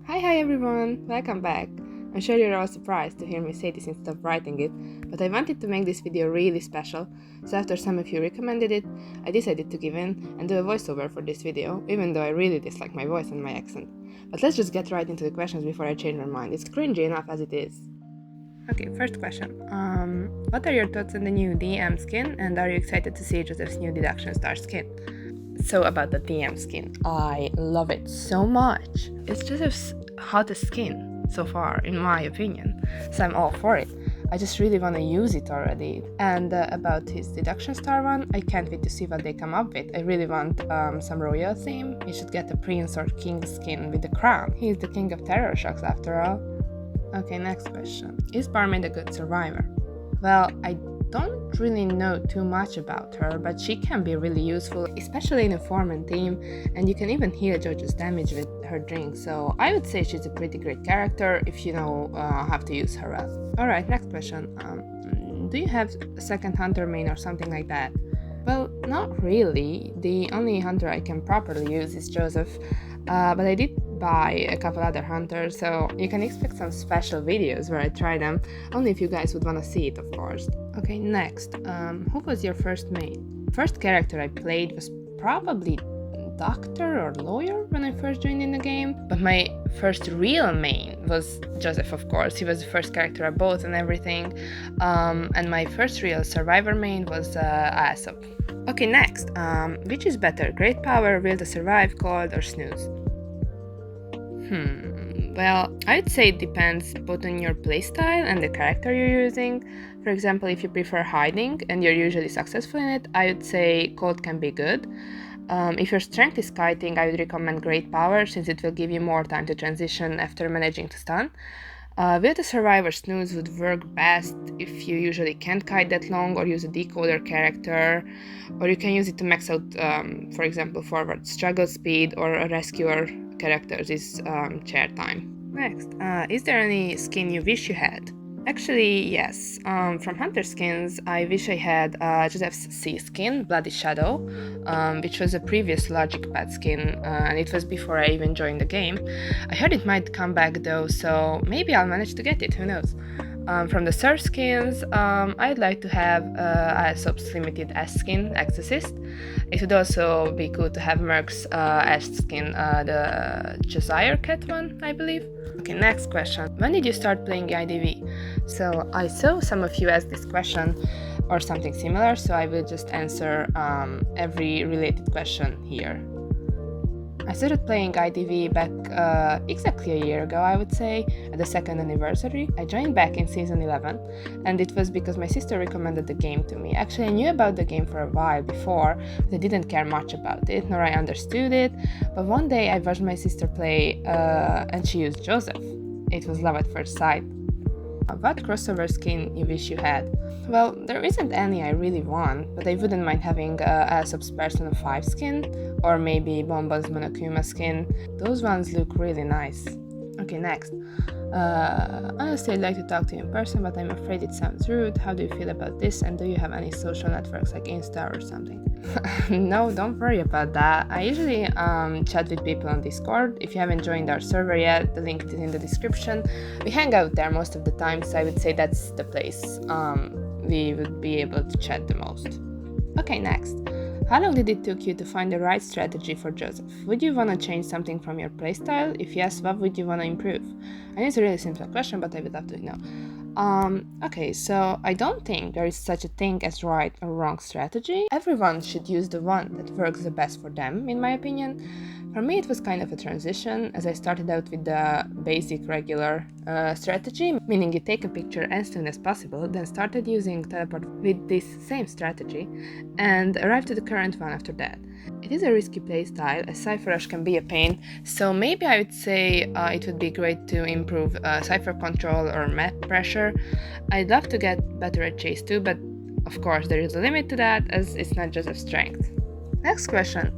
Hi everyone! Welcome back! I'm sure you're all surprised to hear me say this instead of writing it, but I wanted to make this video really special, so after some of you recommended it, I decided to give in and do a voiceover for this video, even though I really dislike my voice and my accent. But let's just get right into the questions before I change my mind. It's cringy enough as it is. Okay, first question. What are your thoughts on the new DM skin, and are you excited to see Joseph's new deduction star skin? So about the DM skin, I love it so much. It's Joseph's hottest skin so far, in my opinion, so I'm all for it. I just really want to use it already. And about his deduction star one, I can't wait to see what they come up with. I really want some royal theme. He should get a prince or king skin with the crown. He's the king of terror shocks after all. Okay, next question. Is Barmaid a good survivor? Well, I don't really know too much about her, but she can be really useful, especially in a form and team, and you can even heal Jojo's damage with her drink, so I would say she's a pretty great character if you know how to use her well. Alright, next question. Do you have a second hunter main or something like that? Well, not really. The only hunter I can properly use is Joseph, but I did buy a couple other hunters, so you can expect some special videos where I try them, only if you guys would want to see it, of course. Okay, next. Who was your first main? First character I played was probably doctor or lawyer when I first joined in the game, but my first real main was Joseph, of course. He was the first character I bought and everything, and my first real survivor main was Aesop. Okay, next. Which is better, great power, will to survive, cold, or snooze? Well, I'd say it depends both on your playstyle and the character you're using. For example, if you prefer hiding and you're usually successful in it, I would say cold can be good. If your strength is kiting, I would recommend great power, since it will give you more time to transition after managing to stun. Will to survive or snooze would work best if you usually can't kite that long or use a decoder character, or you can use it to max out, for example, forward struggle speed, or a rescuer characters is chair time. Next, is there any skin you wish you had? Actually, yes. From Hunter skins, I wish I had Joseph's Sea skin, Bloody Shadow, which was a previous Logic Pad skin, and it was before I even joined the game. I heard it might come back though, so maybe I'll manage to get it, who knows. From the Surf skins, I'd like to have Aesop's limited S skin, Exorcist. It would also be cool to have Merc's S skin, the Josiah Cat one, I believe. Okay, next question. When did you start playing IDV? So I saw some of you ask this question or something similar, so I will just answer every related question here. I started playing IDV back exactly a year ago, I would say, at the second anniversary. I joined back in season 11, and it was because my sister recommended the game to me. Actually, I knew about the game for a while before, but I didn't care much about it, nor I understood it. But one day I watched my sister play, and she used Joseph. It was love at first sight. What crossover skin you wish you had? Well, there isn't any I really want, but I wouldn't mind having Aesop's Persona 5 skin, or maybe Bomba's Monokuma skin. Those ones look really nice. Okay, next. Honestly, I'd like to talk to you in person, but I'm afraid it sounds rude. How do you feel about this, and do you have any social networks like Insta or something? No, don't worry about that. I usually chat with people on Discord. If you haven't joined our server yet, the link is in the description. We hang out there most of the time, so I would say that's the place we would be able to chat the most. Okay, next. How long did it take you to find the right strategy for Joseph? Would you want to change something from your playstyle? If yes, what would you want to improve? I know it's a really simple question, but I would love to know. Okay, so I don't think there is such a thing as right or wrong strategy. Everyone should use the one that works the best for them, in my opinion. For me, it was kind of a transition, as I started out with the basic regular strategy, meaning you take a picture as soon as possible, then started using teleport with this same strategy, and arrived to the current one after that. It is a risky playstyle, as Cypher Rush can be a pain, so maybe I would say it would be great to improve Cypher control or map pressure. I'd love to get better at chase too, but of course there is a limit to that, as it's not just a strength. Next question,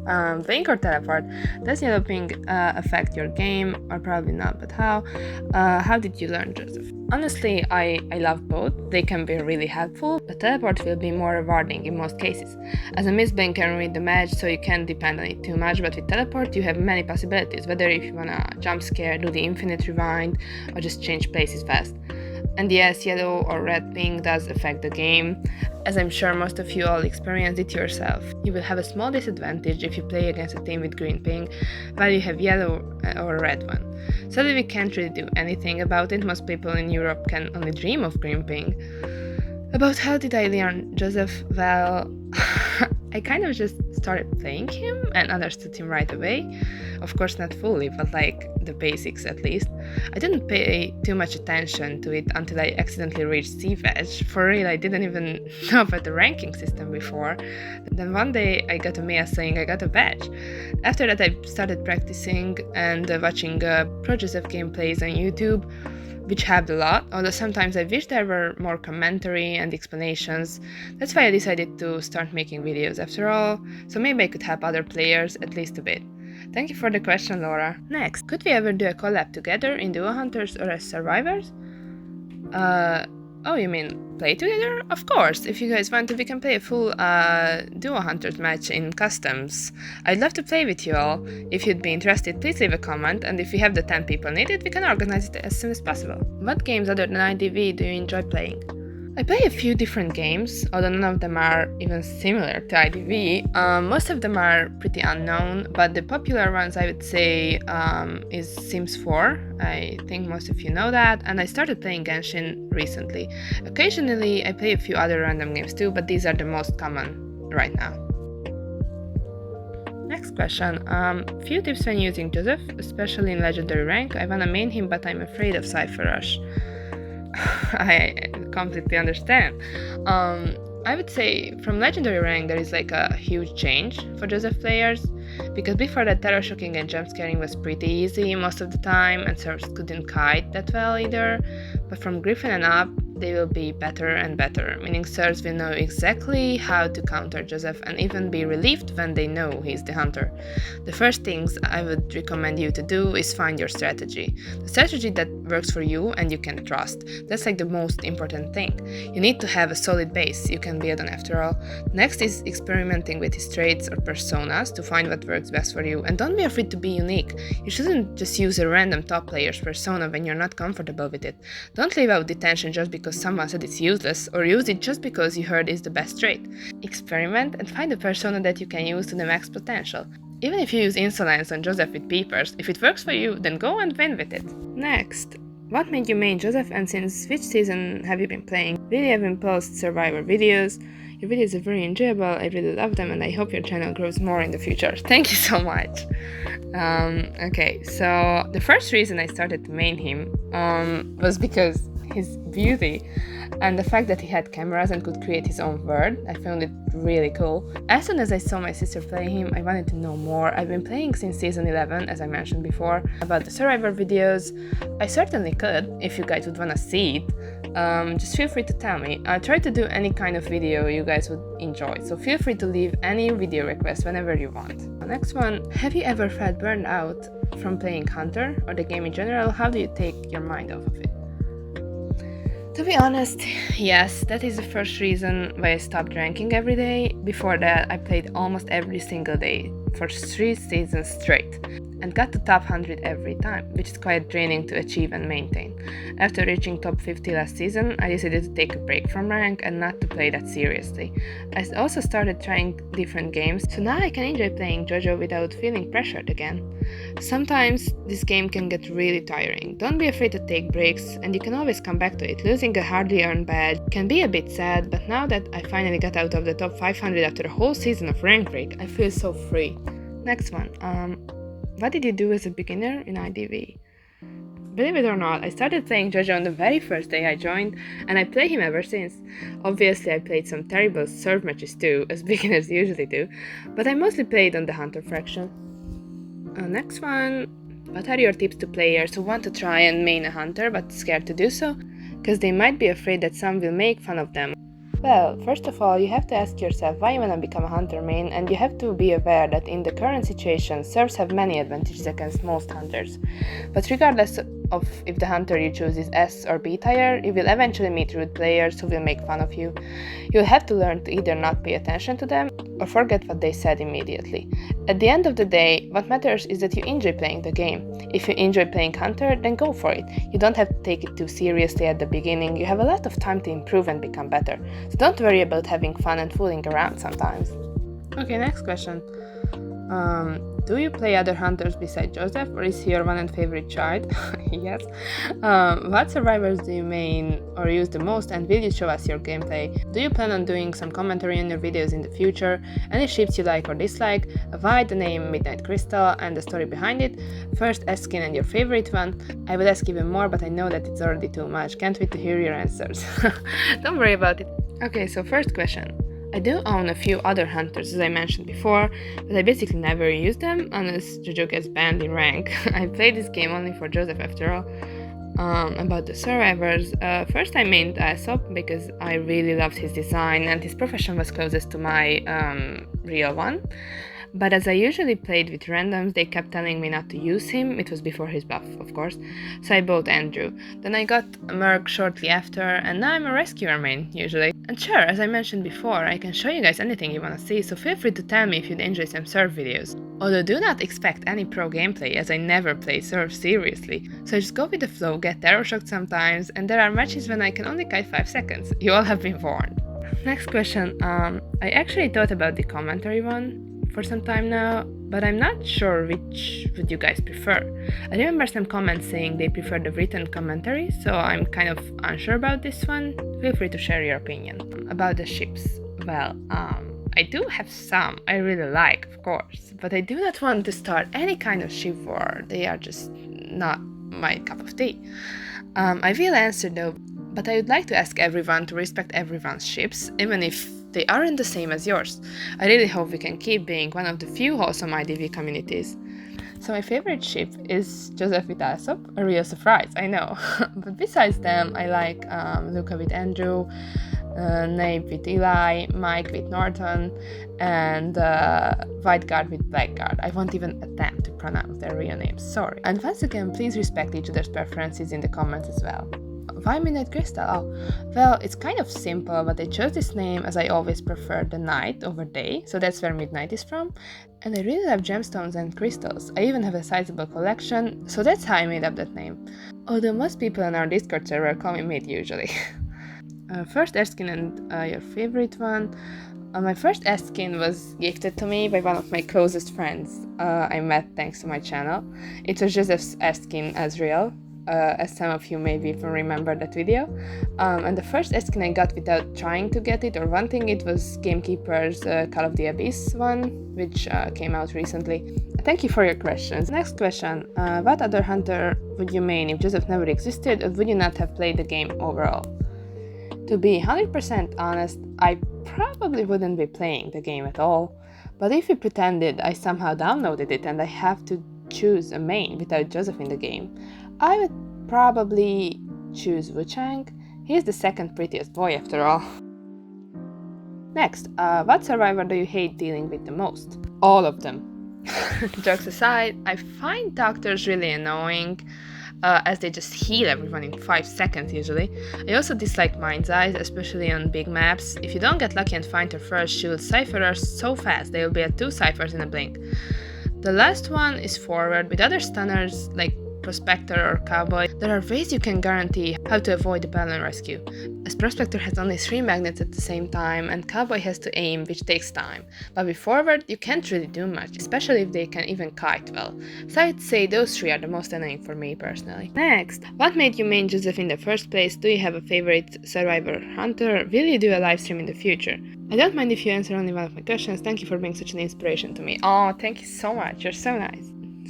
ping or teleport? Does yellow ping affect your game? Or probably not, but how? How did you learn, Joseph? Honestly, I love both. They can be really helpful, but teleport will be more rewarding in most cases. As a miss blink can ruin the match, so you can't depend on it too much, but with teleport you have many possibilities, whether if you wanna jump scare, do the infinite rewind, or just change places fast. And yes, yellow or red ping does affect the game, as I'm sure most of you all experienced it yourself. You will have a small disadvantage if you play against a team with green ping, while you have yellow or red one. Sadly, we can't really do anything about it. Most people in Europe can only dream of green ping. About how did I learn Joseph? Well, I kind of just started playing him and understood him right away. Of course, not fully, but like the basics at least. I didn't pay too much attention to it until I accidentally reached C-Veg. For real, I didn't even know about the ranking system before. Then one day I got a mail saying I got a badge. After that, I started practicing and watching Pro Joseph gameplays on YouTube, which helped a lot, although sometimes I wish there were more commentary and explanations. That's why I decided to start making videos after all, so maybe I could help other players at least a bit. Thank you for the question, Laura. Next, could we ever do a collab together in Duo Hunters or as survivors? Oh, you mean play together? Of course, if you guys want to, we can play a full Duo Hunters match in customs. I'd love to play with you all. If you'd be interested, please leave a comment, and if we have the 10 people needed, we can organize it as soon as possible. What games other than IDV do you enjoy playing? I play a few different games, although none of them are even similar to IDV. Most of them are pretty unknown, but the popular ones I would say is Sims 4. I think most of you know that, and I started playing Genshin recently. Occasionally I play a few other random games too, but these are the most common right now. Next question. Few tips when using Joseph, especially in legendary rank. I wanna main him, but I'm afraid of Cypher Rush. I completely understand. I would say from legendary rank there is like a huge change for Joseph players, because before that terror shocking and jump scaring was pretty easy most of the time, and servers couldn't kite that well either. But from Griffin and up, they will be better and better, meaning servers will know exactly how to counter Joseph and even be relieved when they know he's the hunter. The first things I would recommend you to do is find your strategy. The strategy that works for you and you can trust. That's like the most important thing. You need to have a solid base you can build on after all. Next is experimenting with his traits or personas to find what works best for you, and don't be afraid to be unique. You shouldn't just use a random top player's persona when you're not comfortable with it. Don't leave out detention just because someone said it's useless, or use it just because you heard it's the best trait. Experiment and find a persona that you can use to the max potential. Even if you use Insolence on Joseph with Peepers, if it works for you, then go and win with it. Next, what made you main Joseph, and since which season have you been playing? Really have been post survivor videos. Your videos are very enjoyable, I really love them, and I hope your channel grows more in the future. Thank you so much. Okay, so the first reason I started to main him was because his beauty and the fact that he had cameras and could create his own world. I found it really cool. As soon as I saw my sister play him, I wanted to know more. I've been playing since season 11, as I mentioned before. About the survivor videos, I certainly could, if you guys would wanna see it. Just feel free to tell me. I'll try to do any kind of video you guys would enjoy, so feel free to leave any video request whenever you want. Next one, have you ever felt burned out from playing Hunter or the game in general? How do you take your mind off of it? To be honest, yes, that is the first reason why I stopped ranking every day. Before that, I played almost every single day for 3 seasons straight and got to top 100 every time, which is quite draining to achieve and maintain. After reaching top 50 last season, I decided to take a break from rank and not to play that seriously. I also started trying different games, so now I can enjoy playing JoJo without feeling pressured again. Sometimes this game can get really tiring. Don't be afraid to take breaks, and you can always come back to it. Losing a hardly earned badge can be a bit sad, but now that I finally got out of the top 500 after a whole season of rank break, I feel so free. Next one. What did you do as a beginner in IDV? Believe it or not, I started playing JoJo on the very first day I joined, and I play him ever since. Obviously, I played some terrible serve matches too, as beginners usually do, but I mostly played on the Hunter faction. Next one. What are your tips to players who want to try and main a Hunter but scared to do so? Because they might be afraid that some will make fun of them. Well, first of all, you have to ask yourself why you want to become a hunter main, and you have to be aware that in the current situation, serfs have many advantages against most hunters. But regardless of if the hunter you choose is S or B tier, you will eventually meet rude players who will make fun of you. You'll have to learn to either not pay attention to them or forget what they said immediately. At the end of the day, what matters is that you enjoy playing the game. If you enjoy playing hunter, then go for it. You don't have to take it too seriously at the beginning, you have a lot of time to improve and become better. So don't worry about having fun and fooling around sometimes. Okay, next question. Do you play other hunters besides Joseph, or is he your one and favorite child? Yes. What survivors do you main or use the most, and will you show us your gameplay? Do you plan on doing some commentary on your videos in the future? Any ships you like or dislike? Why the name Midnight Crystal and the story behind it? First S-skin and your favorite one. I will ask even more, but I know that it's already too much. Can't wait to hear your answers. Don't worry about it. Okay, so first question. I do own a few other hunters, as I mentioned before, but I basically never use them unless Jojo gets banned in rank. I played this game only for Joseph after all. About the survivors, first I mained Aesop because I really loved his design and his profession was closest to my real one. But as I usually played with randoms, they kept telling me not to use him. It was before his buff, of course. So I bought Andrew. Then I got a Merc shortly after, and now I'm a rescuer main, usually. And sure, as I mentioned before, I can show you guys anything you wanna see, so feel free to tell me if you'd enjoy some surf videos. Although do not expect any pro gameplay, as I never play surf seriously. So just go with the flow, get terror shocked sometimes, and there are matches when I can only kite 5 seconds. You all have been warned. Next question. I actually thought about the commentary one for some time now, but I'm not sure which would you guys prefer. I remember some comments saying they prefer the written commentary, so I'm kind of unsure about this one. Feel free to share your opinion. About the ships, well, I do have some I really like, of course, but I do not want to start any kind of ship war. They are just not my cup of tea. I will answer though, but I would like to ask everyone to respect everyone's ships, even if they aren't the same as yours. I really hope we can keep being one of the few wholesome IDV communities. So my favorite ship is Joseph with Aesop, a real surprise, I know. But besides them, I like Luca with Andrew, Nape with Eli, Mike with Norton, and White Guard with Black Guard. I won't even attempt to pronounce their real names, sorry. And once again, please respect each other's preferences in the comments as well. Why Midnight Crystal? Oh, well, it's kind of simple, but I chose this name as I always prefer the night over day, so that's where Midnight is from. And I really love gemstones and crystals. I even have a sizable collection, so that's how I made up that name. Although most people on our Discord server call me Mid usually. First S-skin and your favorite one. My first S-skin was gifted to me by one of my closest friends I met thanks to my channel. It was Joseph's S-skin as real. As some of you maybe even remember that video. And the first S-skin I got without trying to get it or wanting it was Gamekeeper's Call of the Abyss one, which came out recently. Thank you for your questions. Next question. What other hunter would you main if Joseph never existed, or would you not have played the game overall? To be 100% honest, I probably wouldn't be playing the game at all. But if we pretended I somehow downloaded it and I have to choose a main without Joseph in the game, I would probably choose Wuchang. He's the second prettiest boy after all. Next, what survivor do you hate dealing with the most? All of them. Jokes aside, I find doctors really annoying, as they just heal everyone in 5 seconds usually. I also dislike Mind's Eyes, especially on big maps. If you don't get lucky and find her first, she will cipher us so fast they will be at 2 ciphers in a blink. The last one is Forward. With other stunners like Prospector or Cowboy, there are ways you can guarantee how to avoid the balloon rescue, as Prospector has only 3 magnets at the same time and Cowboy has to aim, which takes time. But with Forward, you can't really do much, especially if they can even kite well. So I'd say those 3 are the most annoying for me personally. Next, what made you main Joseph in the first place? Do you have a favorite survivor hunter? Will you do a live stream in the future? I don't mind if you answer only one of my questions. Thank you for being such an inspiration to me. Oh, thank you so much. You're so nice.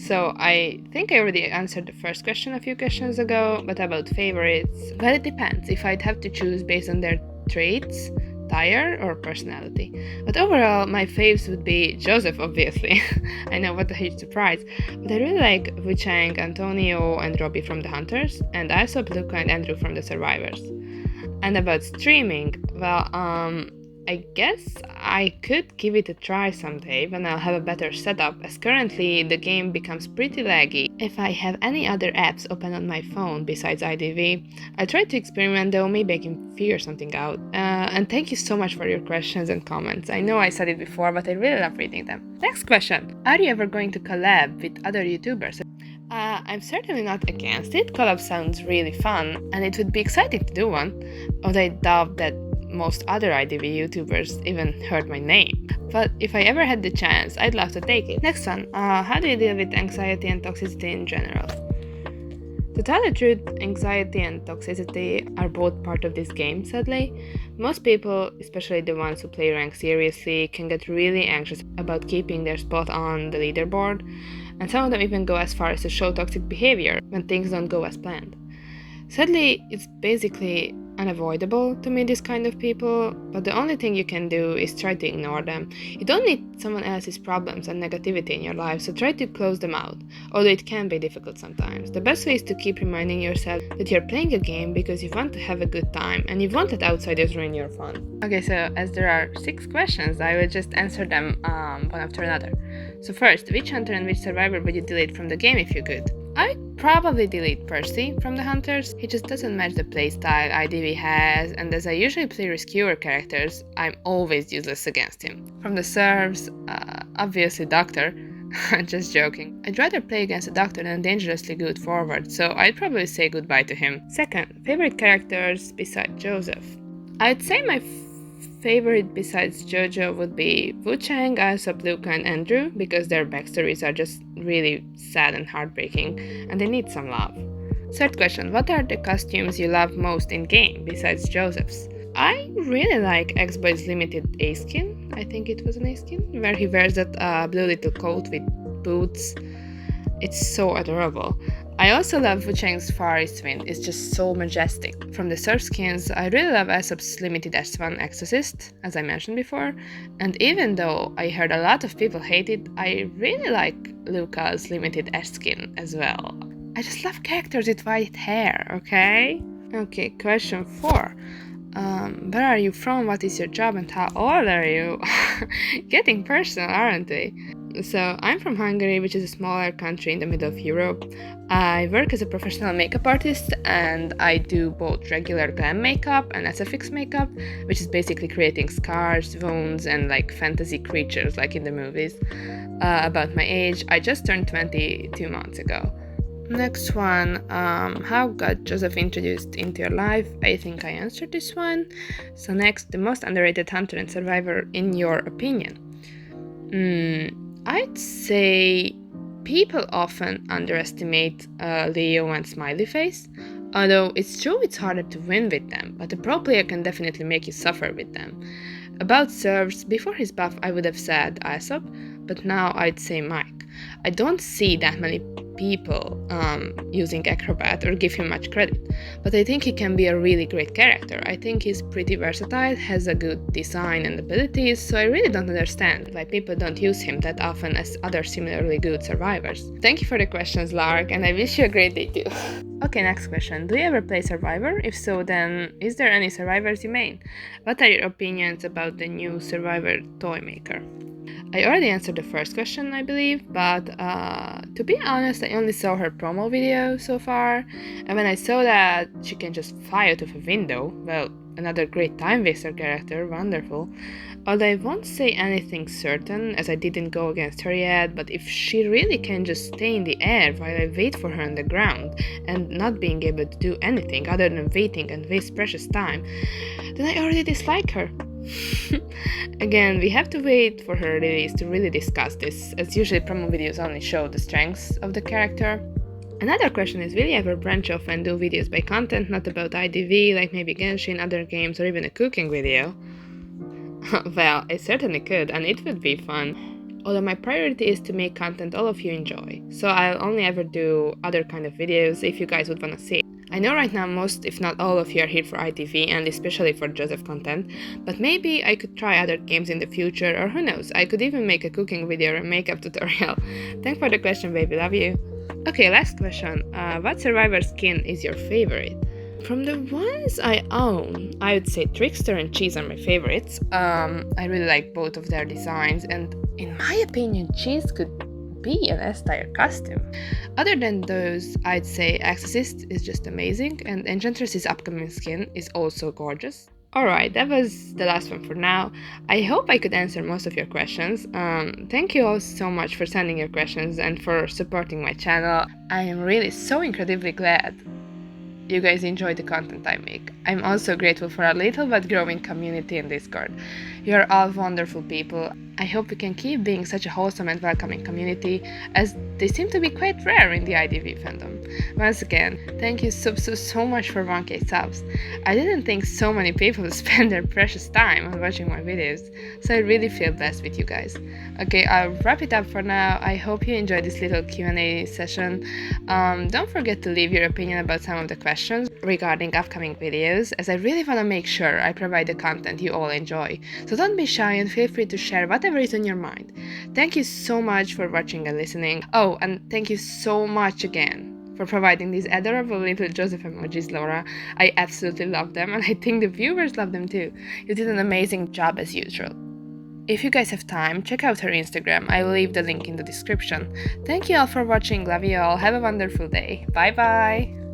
So I think I already answered the first question a few questions ago, but about favorites, well, it depends if I'd have to choose based on their traits, tire, or personality. But overall, my faves would be Joseph, obviously. I know, what a huge surprise. But I really like Wuchang, Antonio, and Robbie from the Hunters, and also Luca and Andrew from the Survivors. And about streaming, well, I guess I could give it a try someday when I'll have a better setup, as currently the game becomes pretty laggy. If I have any other apps open on my phone besides IDV, I try to experiment, though maybe I can figure something out. And thank you so much for your questions and comments. I know I said it before, but I really love reading them. Next question. Are you ever going to collab with other YouTubers? I'm certainly not against it. Collab sounds really fun, and it would be exciting to do one, although I doubt that most other IDV YouTubers even heard my name. But if I ever had the chance, I'd love to take it. Next one. How do you deal with anxiety and toxicity in general? To tell the truth, anxiety and toxicity are both part of this game, sadly. Most people, especially the ones who play rank seriously, can get really anxious about keeping their spot on the leaderboard, and some of them even go as far as to show toxic behavior when things don't go as planned. Sadly, it's basically unavoidable to meet this kind of people, but the only thing you can do is try to ignore them. You don't need someone else's problems and negativity in your life, so try to close them out, although it can be difficult sometimes. The best way is to keep reminding yourself that you're playing a game because you want to have a good time and you won't let outsiders ruin your fun. Okay, so as there are 6 questions, I will just answer them one after another. So first, which hunter and which survivor would you delete from the game if you could? I'd probably delete Percy from the hunters. He just doesn't match the playstyle IDV has, and as I usually play riskier characters, I'm always useless against him. From the serves, obviously Doctor. Just joking. I'd rather play against a Doctor than a dangerously good forward, so I'd probably say goodbye to him. Second, favorite characters besides Joseph. I'd say my favorite besides Jojo would be Wu Chang, Aesop, Luca, and Andrew, because their backstories are just really sad and heartbreaking, and they need some love. Third question, what are the costumes you love most in game besides Joseph's? I really like X-Boy's limited A-skin, I think it was an A-skin, where he wears that blue little coat with boots. It's so adorable. I also love Wu Chang's Far East Wind, it's just so majestic. From the surf skins, I really love Aesop's limited S1 Exorcist, as I mentioned before, and even though I heard a lot of people hate it, I really like Luca's limited S skin as well. I just love characters with white hair, okay? Okay, question 4. Where are you from, what is your job, and how old are you? Getting personal, aren't we? So, I'm from Hungary, which is a smaller country in the middle of Europe. I work as a professional makeup artist, and I do both regular glam makeup and SFX makeup, which is basically creating scars, wounds, and like fantasy creatures like in the movies. About my age, I just turned 20 2 months ago. Next one, how got Joseph introduced into your life? I think I answered this one. So next, the most underrated hunter and survivor in your opinion. I'd say people often underestimate Leo and Smiley Face, although it's true it's harder to win with them, but a pro player can definitely make you suffer with them. About serves, before his buff I would have said Aesop, but now I'd say Mike. I don't see that many people using Acrobat or give him much credit, but I think he can be a really great character. I think he's pretty versatile, has a good design and abilities, so I really don't understand why people don't use him that often as other similarly good survivors. Thank you for the questions, Lark, and I wish you a great day too. Okay, next question. Do you ever play Survivor? If so, then is there any survivors you main? What are your opinions about the new Survivor toy maker? I already answered the first question, I believe, but to be honest, I only saw her promo video so far, and when I saw that she can just fly out of a window, well, another great time waster character, wonderful. Although I won't say anything certain, as I didn't go against her yet, but if she really can just stay in the air while I wait for her on the ground, and not being able to do anything other than waiting and waste precious time, then I already dislike her. Again, we have to wait for her release to really discuss this, as usually promo videos only show the strengths of the character. Another question is, will you ever branch off and do videos by content, not about IDV, like maybe Genshin, other games, or even a cooking video? Well, I certainly could, and it would be fun. Although my priority is to make content all of you enjoy, so I'll only ever do other kind of videos if you guys would wanna see it. I know right now most, if not all of you are here for ITV and especially for Joseph content, but maybe I could try other games in the future, or who knows, I could even make a cooking video or a makeup tutorial. Thanks for the question, baby, love you. Okay, last question. What survivor skin is your favorite? From the ones I own, I would say Trickster and Cheese are my favorites. I really like both of their designs, and in my opinion, Cheese could be an S-tier costume. Other than those, I'd say Exorcist is just amazing, and Enchantress's upcoming skin is also gorgeous. Alright, that was the last one for now. I hope I could answer most of your questions. Thank you all so much for sending your questions and for supporting my channel. I am really so incredibly glad you guys enjoy the content I make. I'm also grateful for our little but growing community in Discord. You're all wonderful people. I hope we can keep being such a wholesome and welcoming community, as they seem to be quite rare in the IDV fandom. Once again, thank you so much for 1k subs. I didn't think so many people spend their precious time on watching my videos, so I really feel blessed with you guys. Okay, I'll wrap it up for now. I hope you enjoyed this little Q&A session. Don't forget to leave your opinion about some of the questions regarding upcoming videos, as I really want to make sure I provide the content you all enjoy. So don't be shy and feel free to share whatever is on your mind. Thank you so much for watching and listening. Oh, and thank you so much again for providing these adorable little Joseph emojis, Laura. I absolutely love them, and I think the viewers love them too. You did an amazing job as usual. If you guys have time, check out her Instagram. I will leave the link in the description. Thank you all for watching. Love you all. Have a wonderful day. Bye bye.